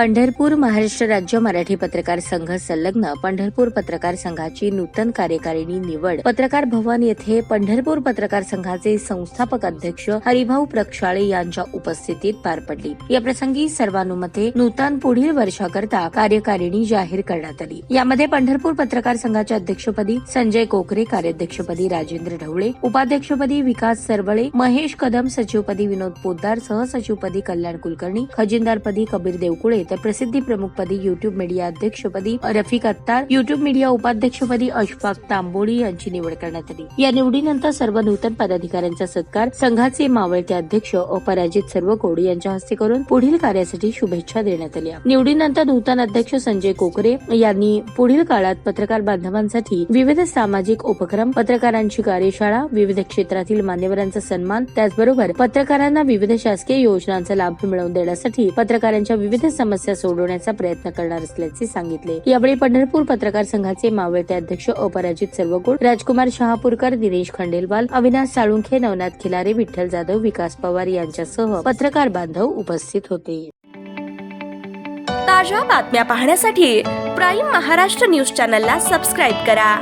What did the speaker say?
पंढरपूर महाराष्ट्र राज्य मराठी पत्रकार संघ संलग्न पंढरपूर पत्रकार संघाची नूतन कार्यकारिणी निवड पत्रकार भवन येथे पंढरपूर पत्रकार संघाचे संस्थापक अध्यक्ष हरिभाऊ प्रक्षाळे यांच्या उपस्थितीत पार पडली। या प्रसंगी सर्वानुमते नूतन पुढील वर्षाकरता कार्यकारिणी जाहीर करण्यात आली। यामध्ये पंढरपूर पत्रकार संघाच्या अध्यक्षपदी संजय कोकरे, कार्याध्यक्षपदी राजेंद्र ढवळे, उपाध्यक्षपदी विकास सरवळे, महेश कदम, सचिवपदी विनोद पोद्दार, सहसचिवपदी कल्याण कुलकर्णी, खजिनदारपदी कबीर देवकुळे, तर प्रसिद्धी प्रमुखपदी युट्यूब मीडिया अध्यक्षपदी रफिक अत्तार, युट्यूब मीडिया उपाध्यक्षपदी अशफाक तांबोळी यांची निवड करण्यात आली। या निवडीनंतर सर्व नूतन पदाधिकाऱ्यांचा सत्कार संघाचे मावळते अध्यक्ष अपराजित सर्वकोड यांच्या हस्ते करून पुढील कार्यासाठी शुभेच्छा देण्यात आल्या। निवडीनंतर नूतन अध्यक्ष संजय कोकरे यांनी पुढील काळात पत्रकार बांधवांसाठी विविध सामाजिक उपक्रम, पत्रकारांची कार्यशाळा, विविध क्षेत्रातील मान्यवरांचा सन्मान, त्याचबरोबर पत्रकारांना विविध शासकीय योजनांचा लाभ मिळवून देण्यासाठी पत्रकारांच्या विविध समस्या सोडवण्याचा प्रयत्न करणार असल्याचे सांगितले। यावेळी पंढरपूर पत्रकार संघाचे मावळते अध्यक्ष अपराजित सर्वकोड, राजकुमार शहापूरकर, दिनेश खंडेलवाल, अविनाश साळुंखे, नवनाथ खिलारे, विठ्ठल जाधव, विकास पवार यांच्यासह पत्रकार बांधव उपस्थित होते। ताज्या बातम्या पाहण्यासाठी प्राईम महाराष्ट्र न्यूज चॅनलला सबस्क्राईब करा।